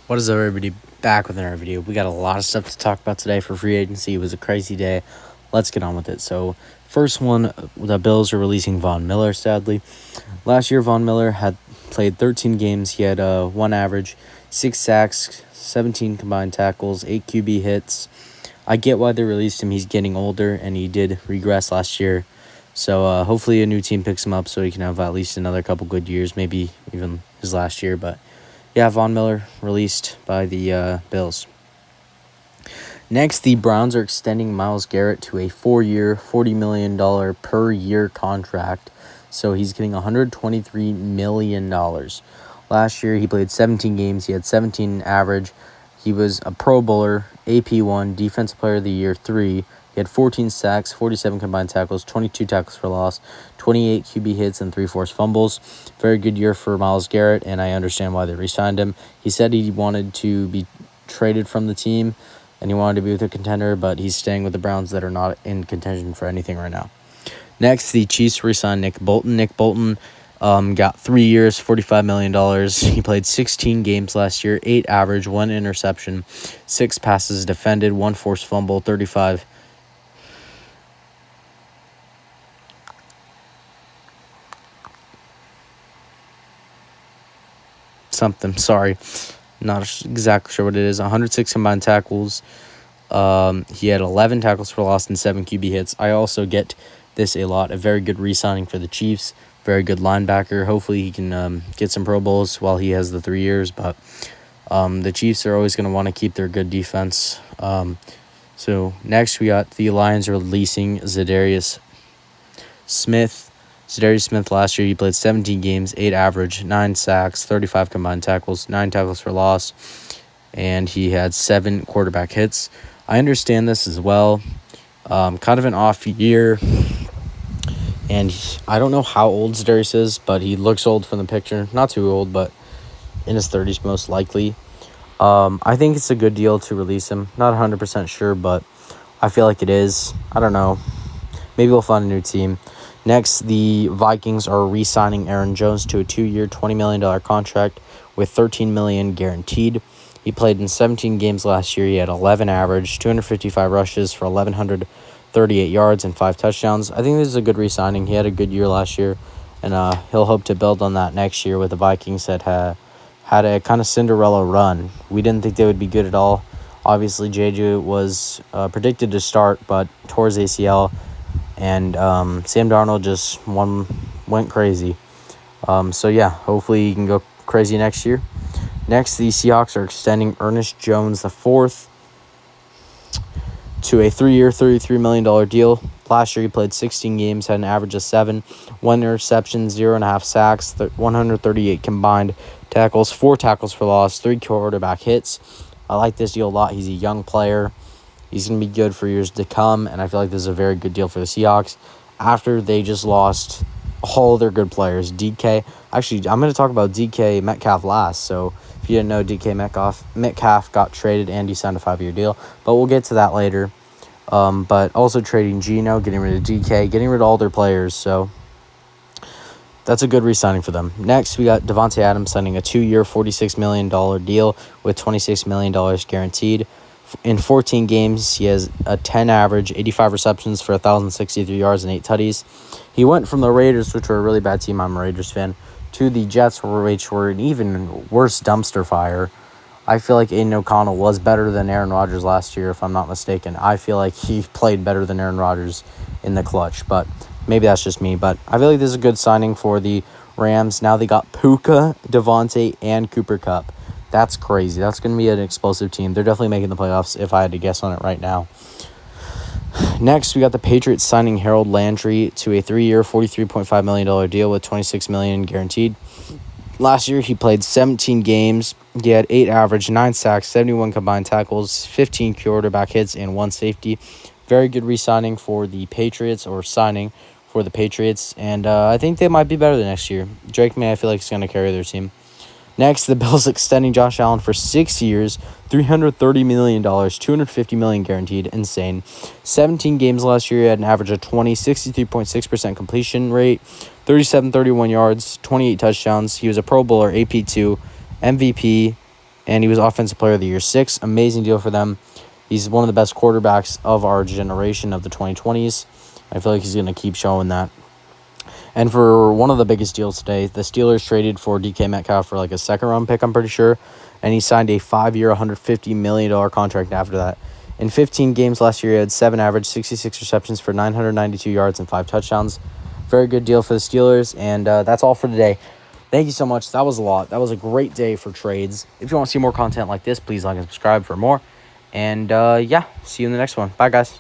What is up, everybody? Back with another video. We got a lot of stuff to talk about today for free agency. It was a crazy day. Let's get on with it. So, first one, the Bills are releasing Von Miller, sadly. Last year, Von Miller had played 13 games. He had one average, 6 sacks, 17 combined tackles, 8 QB hits. I get why they released him. He's getting older, and he did regress last year. So, hopefully a new team picks him up so he can have at least another couple good years, maybe even his last year, but yeah, Von Miller released by the Bills. Next, the Browns are extending Myles Garrett to a 4-year, $40 million per year contract. So he's getting $123 million. Last year, he played 17 games. He had 17 average. He was a Pro Bowler, AP1, Defensive Player of the Year 3. He had 14 sacks, 47 combined tackles, 22 tackles for loss, 28 QB hits, and 3 forced fumbles. Very good year for Myles Garrett, and I understand why they re-signed him. He said he wanted to be traded from the team, and he wanted to be with a contender, but he's staying with the Browns that are not in contention for anything right now. Next, the Chiefs re-signed Nick Bolton. Nick Bolton got 3 years, $45 million. He played 16 games last year, 8 average, 1 interception, 6 passes defended, 1 forced fumble, 35 something. Sorry, not exactly sure what it is. 106 combined tackles. He had 11 tackles for loss and 7 QB hits. I also get this a lot. A very good re-signing for the Chiefs. Very good linebacker. Hopefully he can get some Pro Bowls while he has the 3 years. But the Chiefs are always going to want to keep their good defense. So next we got the Lions releasing Za'Darius Smith. Za'Darius Smith last year, he played 17 games, 8 average, 9 sacks, 35 combined tackles, 9 tackles for loss, and he had 7 quarterback hits. I understand this as well. Kind of an off year, and I don't know how old Za'Darius is, but he looks old from the picture. Not too old, but in his 30s most likely. I think it's a good deal to release him. Not 100% sure, but I feel like it is. I don't know. Maybe we'll find a new team. Next, the Vikings are re-signing Aaron Jones to a 2-year, $20 million contract with $13 million guaranteed. He played in 17 games last year. He had 11 average, 255 rushes for 1,138 yards and 5 touchdowns. I think this is a good re-signing. He had a good year last year, and he'll hope to build on that next year with the Vikings that had a kind of Cinderella run. We didn't think they would be good at all. Obviously, JJ was predicted to start, but tore his ACL. And Sam Darnold just went crazy. So, yeah, hopefully he can go crazy next year. Next, the Seahawks are extending Ernest Jones IV to a 3-year, $33 million deal. Last year, he played 16 games, had an average of 7, 1 interception, 0.5 sacks, 138 combined tackles, 4 tackles for loss, 3 quarterback hits. I like this deal a lot. He's a young player. He's going to be good for years to come, and I feel like this is a very good deal for the Seahawks after they just lost all their good players. Actually, I'm going to talk about DK Metcalf last, so if you didn't know, DK Metcalf got traded and he signed a 5-year deal, but we'll get to that later. But also trading Geno, getting rid of DK, getting rid of all their players, so that's a good re-signing for them. Next, we got Davante Adams signing a 2-year, $46 million deal with $26 million guaranteed. In 14 games, he has a 10 average, 85 receptions for 1,063 yards and 8 tutties. He went from the Raiders, which were a really bad team, I'm a Raiders fan, to the Jets, which were an even worse dumpster fire. I feel like Aiden O'Connell was better than Aaron Rodgers last year, if I'm not mistaken. I feel like he played better than Aaron Rodgers in the clutch, but maybe that's just me. But I feel like this is a good signing for the Rams. Now they got Puka, Devontae, and Cooper Kupp. That's crazy. That's going to be an explosive team. They're definitely making the playoffs if I had to guess on it right now. Next, we got the Patriots signing Harold Landry to a 3-year, $43.5 million deal with $26 million guaranteed. Last year, he played 17 games. He had 8 average, 9 sacks, 71 combined tackles, 15 quarterback hits, and 1 safety. Very good re-signing for the Patriots, or signing for the Patriots. And I think they might be better than next year. Drake May, I feel like, is going to carry their team. Next, the Bills extending Josh Allen for 6 years, $330 million, $250 million guaranteed. Insane. 17 games last year, he had an average of 20, 63.6% completion rate, 31 yards, 28 touchdowns. He was a Pro Bowler, AP2, MVP, and he was Offensive Player of the Year 6. Amazing deal for them. He's one of the best quarterbacks of our generation of the 2020s. I feel like he's going to keep showing that. And for one of the biggest deals today, the Steelers traded for DK Metcalf for like a second-round pick, I'm pretty sure, and he signed a 5-year, $150 million contract after that. In 15 games last year, he had 7 average, 66 receptions for 992 yards and 5 touchdowns. Very good deal for the Steelers, and that's all for today. Thank you so much. That was a lot. That was a great day for trades. If you want to see more content like this, please like and subscribe for more. And, yeah, see you in the next one. Bye, guys.